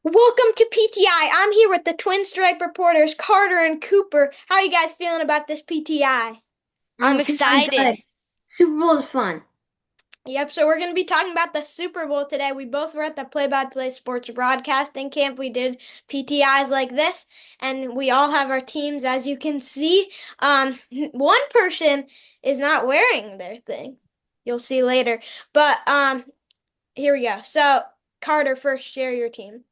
Welcome to PTI. I'm here with the Twinstripe Reporters, Carter and Cooper. How are you guys feeling about this PTI? I'm I'm feeling excited. good. Super Bowl is fun. Yep, so we're going to be talking about the Super Bowl today. We both were at the play-by-play sports broadcasting camp. We did PTIs like this, and we all have our teams, as you can see. One person is not wearing their thing. You'll see later. But here we go. So, Carter, first share your team.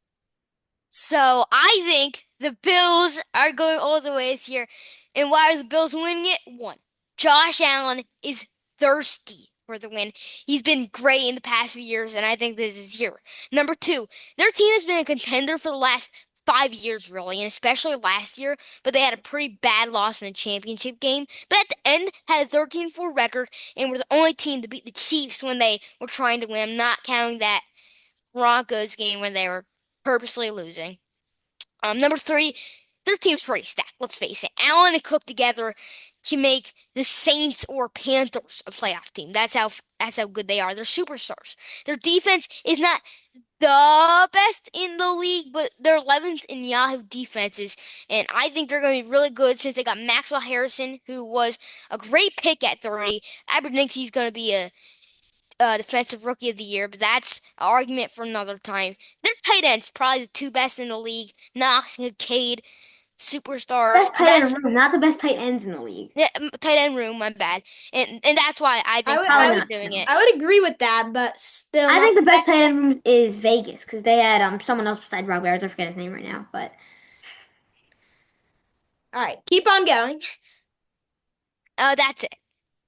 So I think the Bills are going all the way this year. And why are the Bills winning it? One, Josh Allen is thirsty for the win. He's been great in the past few years, and I think this is year. Number two, their team has been a contender for the last 5 years, really, and especially last year, but they had a pretty bad loss in the championship game. But at the end, had a 13-4 record and were the only team to beat the Chiefs when they were trying to win, not counting that Broncos game when they were purposely losing. Number three, their team's pretty stacked. Let's face it. Allen and Cook together can make the Saints or Panthers a playoff team. That's how good they are. They're superstars. Their defense is not the best in the league, but they're 11th in Yahoo defenses, and I think they're going to be really good since they got Maxwell Harrison, who was a great pick at 30. I predict he's going to be a Defensive Rookie of the Year, but that's an argument for another time. Their tight ends, probably the two best in the league. Knox and Cade, superstars. Best tight end in the room, not the best tight ends in the league. Yeah, tight end room, my bad. And that's why I I think would, the I Bills Probably are would, not. doing No. it. I would agree with that, but still I not think the the best best. tight end room is Vegas because they had someone else besides Rob Ayers. I forget his name right now, but All right, keep on going. That's it.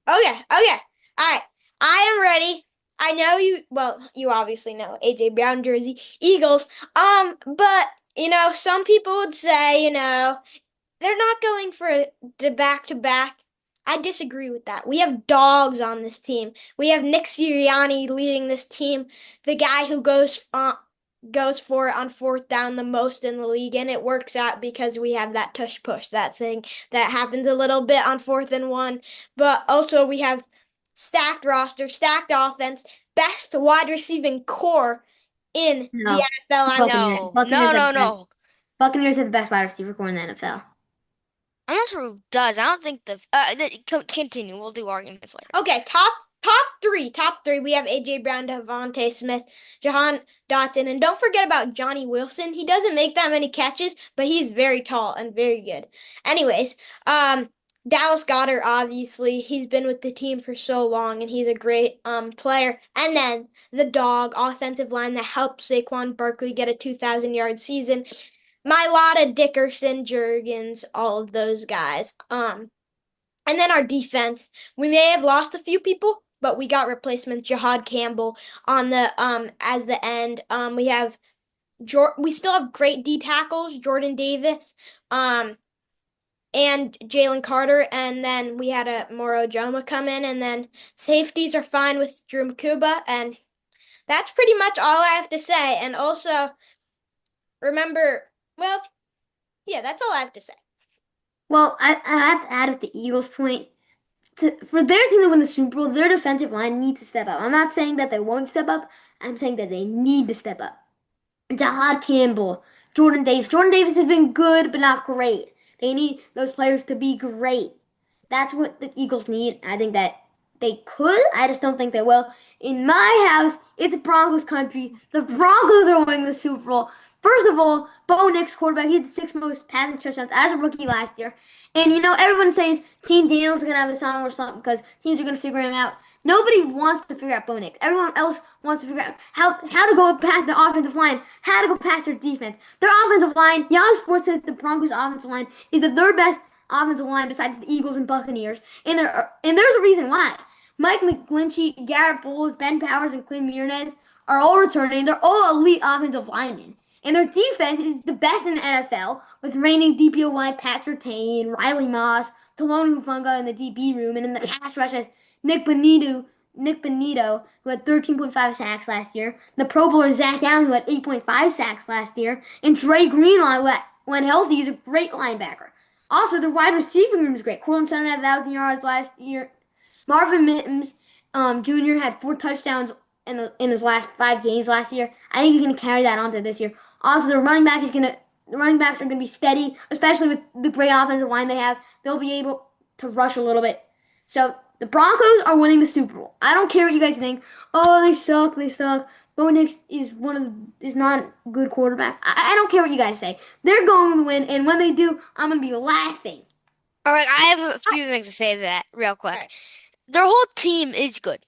Okay, okay. All right, I am ready. I know you, well, you obviously know AJ Brown jersey, Eagles. But some people would say, they're not going for the back-to-back. I disagree with that. We have dogs on this team. We have Nick Sirianni leading this team, the guy who goes for it on fourth down the most in the league, and it works out because we have that tush push, that thing that happens a little bit on 4th and 1. But also we have stacked roster, stacked offense, best wide receiving core in the no. NFL, I would. Buccaneers. No, Buccaneers no, have no, the best. no. Buccaneers have the best wide receiver core in the NFL. I'm not sure who does. I don't think continue. We'll do arguments later. Okay, top three. We have AJ Brown, Devontae Smith, Jahan Dotson, and don't forget about Johnny Wilson. He doesn't make that many catches, but he's very tall and very good. Anyways, Dallas Goedert, obviously, he's been with the team for so long, and he's a great player. And then the dog offensive line that helped Saquon Barkley get a 2,000-yard season. Mylota, Dickerson, Jurgens, all of those guys. And then our defense, we may have lost a few people, but we got replacements. Jahad Campbell on the as the end. We still have great D tackles, Jordan Davis, and Jalen Carter, and then we had a Moro Joma come in, and then safeties are fine with Drew Makuba, and that's pretty much all I have to say. And also remember, well, yeah, that's all I have to say. Well, I have to add with the Eagles' point. For their team to win the Super Bowl, their defensive line needs to step up. I'm not saying that they won't step up. I'm saying that they need to step up. Jahad Campbell, Jordan Davis. Jordan Davis has been good, but not great. They need those players to be great. That's what the Eagles need. I think that they could. I just don't think they will. In my house, it's Broncos country. The Broncos are winning the Super Bowl. First of all, Bo Nix, quarterback, he had the sixth most passing touchdowns as a rookie last year. And everyone says Team Daniels is gonna have a song or something because teams are gonna figure him out. Nobody wants to figure out Bo Nix. Everyone else wants to figure out how to go past the offensive line, how to go past their defense. Their offensive line, Yahoo Sports says the Broncos' offensive line is the third best offensive line besides the Eagles and Buccaneers. And there's a reason why. Mike McGlinchey, Garrett Bowles, Ben Powers, and Quinn Miernes are all returning. They're all elite offensive linemen. And their defense is the best in the NFL, with reigning DPOY Pat Surtain, Riley Moss, Talon Hufanga in the DB room, and in the pass rush as Nick Bonito, who had 13.5 sacks last year, the Pro Bowler Zach Allen, who had 8.5 sacks last year, and Dre Greenlaw, who when healthy, is a great linebacker. Also, the wide receiving room is great. Cortland Sutton had 1,000 yards last year. Marvin Mims Jr. had 4 touchdowns in his last 5 games last year. I think he's going to carry that on to this year. Also, the running backs are gonna be steady, especially with the great offensive line they have. They'll be able to rush a little bit. So the Broncos are winning the Super Bowl. I don't care what you guys think. Oh, they suck. They suck. Bo Nix is not a good quarterback. I don't care what you guys say. They're going to win, and when they do, I'm gonna be laughing. All right, I have a few things to say to that real All quick. right. Their whole team is good.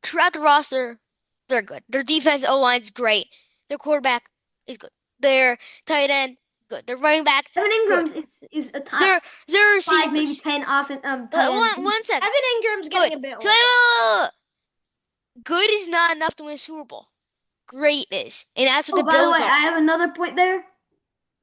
Throughout the roster, they're good. Their defense O line's great. Their quarterback is good. Their tight end, good. Their running back, Evan good. Ingram is a top Their five, maybe receivers. 10 tight ends. One second. Evan Ingram's getting Good. a bit older. Good is not enough to win a Super Bowl. Great is. And that's what Oh, the by the way, Bills I are. have another point there.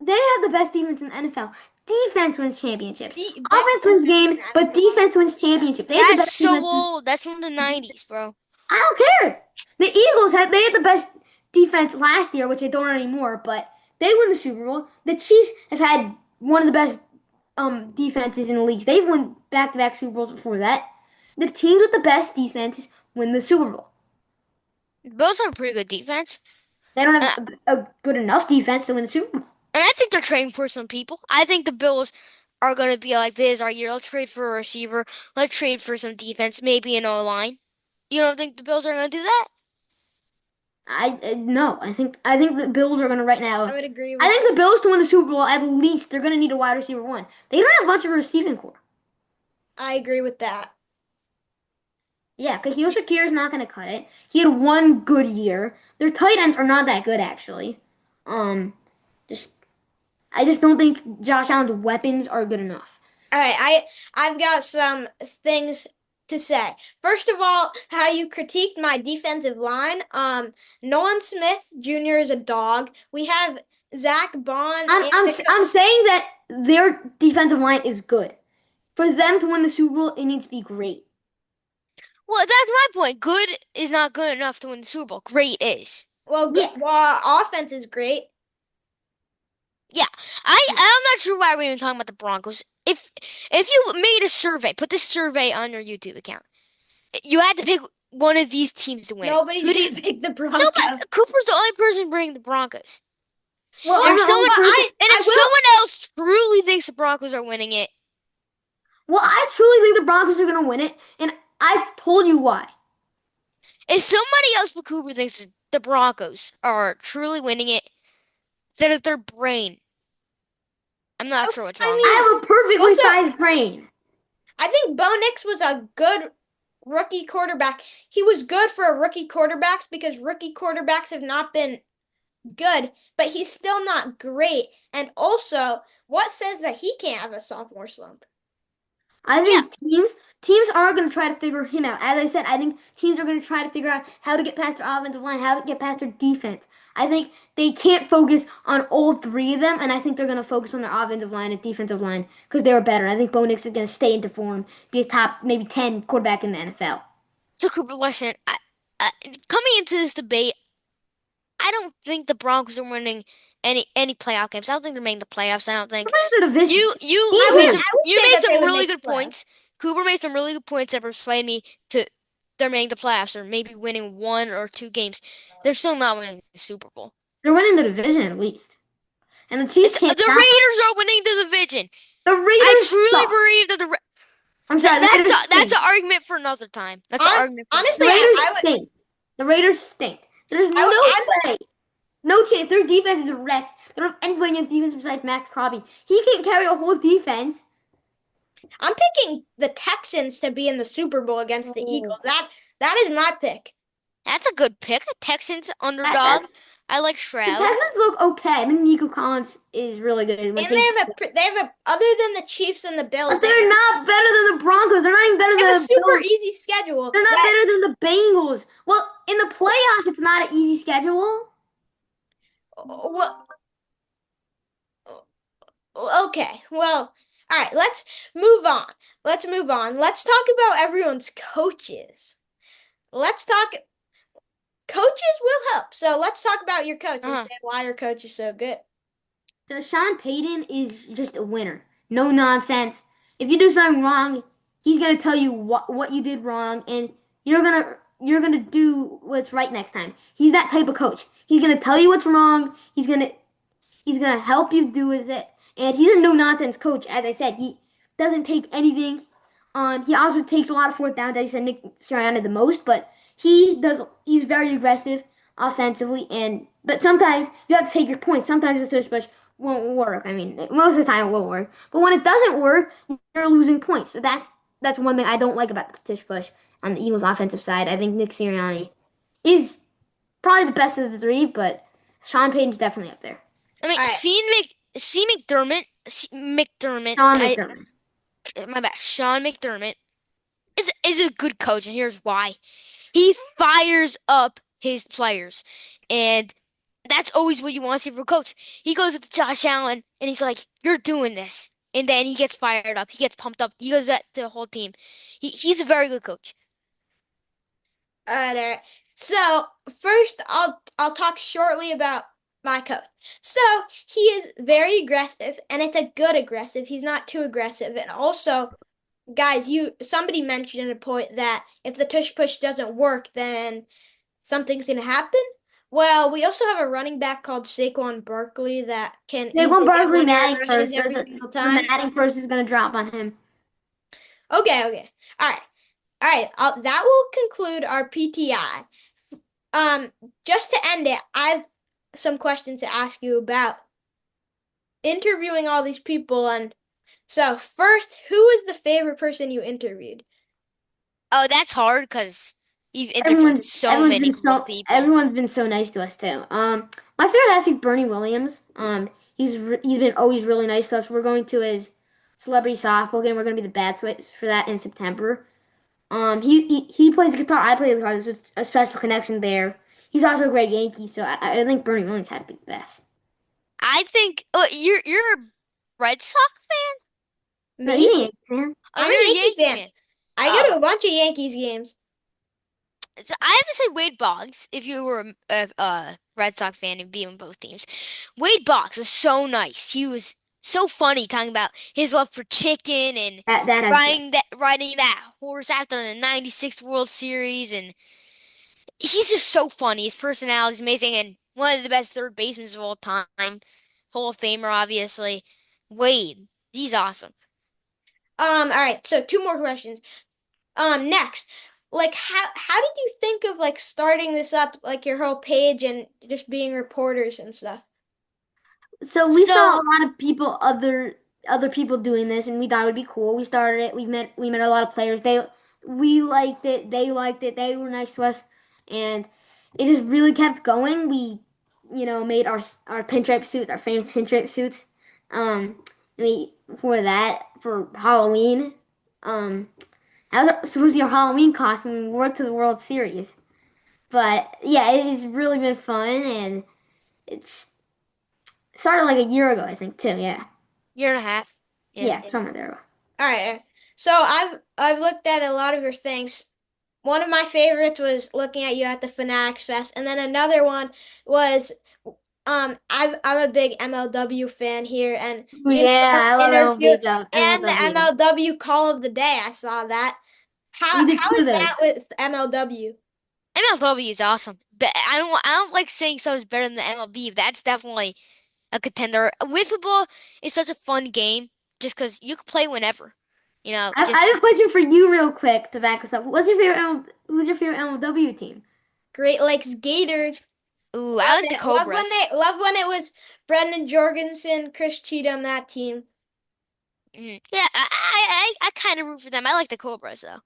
They have the best defense in the NFL. Defense wins championships. Best Offense wins defense games, in the but NFL. defense wins championships. They have the That's best so defense. old. That's from the 90s, bro. I don't care. They had the best defense last year, which they don't anymore, but they won the Super Bowl. The Chiefs have had one of the best defenses in the league. They've won back-to-back Super Bowls before that. The teams with the best defenses win the Super Bowl. Bills have a pretty good defense. They don't Uh, have a good enough defense to win the Super Bowl. and I think they're trading for some people. I think the Bills are going to be like, this is our year. Let's trade for a receiver. Let's trade for some defense, maybe an O-line. You don't think the Bills are going to do that? No. I think the Bills are gonna right I now. would agree I with think the Bills to win the Super Bowl at least they're gonna need a wide receiver one. They don't have much of a receiving core. I agree with that. Yeah, Kahil Shakir is not gonna cut it. He had one good year. Their tight ends are not that good actually. Um, just I just don't think Josh Allen's weapons are good enough. All right, I've got some things to say. First of all, how you critiqued my defensive line. Nolan Smith Jr. is a dog. We have Zach Bond I'm and I'm Mika. I'm saying that their defensive line is good. For them to win the Super Bowl, it needs to be great. Well, that's my point. Good is not good enough to win the Super Bowl. Great is. Yeah. Well, offense is great. Yeah, I'm not sure why we're even talking about the Broncos. If you made a survey, put this survey on your YouTube account. You had to pick one of these teams to win it. Nobody's Who do you? gonna pick the No, Broncos. but Cooper's the only person bringing the Broncos. Well, Well, I'm If the only someone, person. and I if will. someone else truly thinks the Broncos are winning it, Well, I truly think the Broncos are going to win it, and I told you why. if somebody else but Cooper thinks the Broncos are truly winning it, then it's their brain. I'm not sure what's I wrong. mean, I have a perfectly also, sized brain. I think Bo Nix was a good rookie quarterback. He was good for a rookie quarterback because rookie quarterbacks have not been good, but he's still not great. And also, what says that he can't have a sophomore slump? I Yeah, think teams are going to try to figure him out. As I said, I think teams are going to try to figure out how to get past their offensive line, how to get past their defense. I think they can't focus on all three of them, and I think they're going to focus on their offensive line and defensive line because they were better. I think Bo Nix is going to stay into form, be a top maybe 10 quarterback in the NFL. so Cooper, listen, coming into this debate, I don't think the Broncos are winning any playoff games. I don't think they're making the playoffs. I don't think They're the division. I would you say made that they some would really make good the playoffs. points. Cooper made some really good points that persuaded me to they're making the playoffs or maybe winning one or two games. They're still not winning the Super Bowl. They're winning the division at least. And the The Chiefs can't stop them. Raiders are winning the division. The I Raiders truly suck. believe that I'm sorry, the Raiders that's stink. an argument for another time. That's an argument for The Honestly, another time. Raiders I would. stink. The Raiders stink. There's I would. no way. No chance. Their defense is wrecked. They don't have anybody on defense besides Max Crosby. He can't carry a whole defense. I'm picking the Texans to be in the Super Bowl against the Eagles. That is my pick. That's a good pick. Texans underdog. That's, I like the Shroud. Texans look okay. I think Nico Collins is really good. And they have a other than the Chiefs and the Bills, But they're not better than the Broncos. They're not even better they than have a the super Bills. easy schedule. They're not better than the Bengals. Well, in the playoffs, it's not an easy schedule. Well, okay. Well, all right. Let's move on. Let's move on. Let's talk about everyone's coaches. Let's talk. Coaches will help. So let's talk about your coach and say why your coach is so good. So Sean Payton is just a winner. No nonsense. If you do something wrong, he's gonna tell you what you did wrong, and you're gonna you're gonna do what's right next time. He's that type of coach. He's gonna tell you what's wrong. He's gonna help you do with it. And he's a no nonsense coach. As I said, he doesn't take anything on. He also takes a lot of fourth downs. As you said, Nick Sirianni the most, but he does. He's very aggressive offensively, and but sometimes you have to take your points. Sometimes the tush push won't work. I mean, most of the time it won't work. But when it doesn't work, you're losing points. So that's one thing I don't like about the tush push on the Eagles' offensive side. I think Nick Sirianni is probably the best of the three, but Sean Payton's definitely up there. I mean, All right. McDermott, Sean McDermott. my bad, Sean McDermott is a good coach, and here's why. He fires up his players, and that's always what you want to see from a coach. He goes to Josh Allen, and he's like, "You're doing this," and then he gets fired up. He gets pumped up. He goes that to the whole team. He's a very good coach. All right. So first, I'll talk shortly about my coach. So he is very aggressive, and it's a good aggressive. He's not too aggressive, and also, guys, somebody mentioned a point that if the tush push doesn't work, then something's gonna happen. Well, we also have a running back called Saquon Barkley that can Saquon easily get Barkley 100 Madden rushes first. every single The time. Madden first is gonna drop on him. Okay, okay. All right. All right. That will conclude our PTI. Um, just to end it, I've some questions to ask you about interviewing all these people. And so, first, who was the favorite person you interviewed? Oh, that's hard because you've interviewed Everyone's so many cool people. everyone's been so nice to us too. My favorite has to be Bernie Williams. He's been always really nice to us. We're going to his celebrity softball game. We're gonna be the bats for that in September. He plays guitar. I play the guitar. There's a special connection there. He's also a great Yankee, so I think Bernie Williams had to be the best. I think you're a Red Sox fan? No, he's Me? a Yankee fan. Oh, I'm you're a a Yankee Yankee fan. fan. I go Oh, to a bunch of Yankees games. so I have to say Wade Boggs. If you were a Red Sox fan and be on both teams, Wade Boggs was so nice. He was so funny talking about his love for chicken and That has to. riding that horse after the '96 World Series, and he's just so funny. His personality is amazing, and one of the best third basemen of all time. Hall of Famer, obviously. Wade, he's awesome. All right, so two more questions. Next, like how did you think of like starting this up, like your whole page and just being reporters and stuff? So we saw So a lot of people, other people doing this, and we thought it would be cool. We started it. We met a lot of players. We liked it. They liked it. They were nice to us, and it just really kept going. We made our pinstripe suits, our famous pinstripe suits. We for that for Halloween. Um, that was supposed to be our Halloween costume. We wore it to the World Series. But yeah, it has really been fun, and it's started like a year ago, I think, too. Yeah. year and a half. Yeah. Yeah, somewhere there. All right. So I've looked at a lot of your things. One of my favorites was looking at you at the Fanatics Fest, and then another one was I'm a big MLW fan here, and Jim Yeah, Thorpe I love interview and the MLW. MLW Call of the Day. I saw that. We did How two is of those. that with MLW? MLW is awesome, but I don't like saying so is better than the MLB. That's definitely a contender. Wiffle is such a fun game just because you can play whenever. I Just have a question for you, real quick, to back us up. Who's your favorite MLW team? Great Lakes Gators. ooh, I Love like the it. Cobras. Love when it was Brendan Jorgensen, Chris Cheatham, that team. Yeah, I kind of root for them. I like the Cobras though.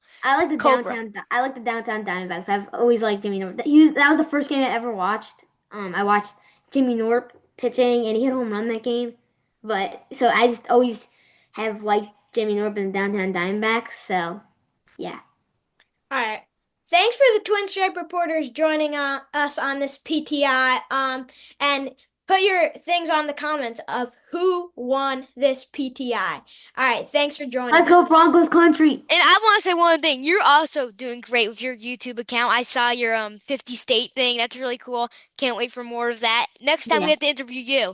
Cobra. I like the downtown Diamondbacks. I've always liked Jimmy Norp. That was the first game I ever watched. I watched Jimmy Norp pitching, and he hit a home run that game. But so I just always have liked Jimmy Norp and the downtown Diamondbacks. So yeah. All right. Thanks for the Twinstripe Reporters joining us on this PTI. And put your things on the comments of who won this PTI. All right. Thanks for joining Let's us. go Broncos country. And I want to say one thing. You're also doing great with your YouTube account. I saw your 50 state thing. That's really cool. Can't wait for more of that. Next time we Yeah. have to interview you.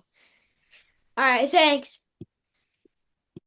All right. Thanks.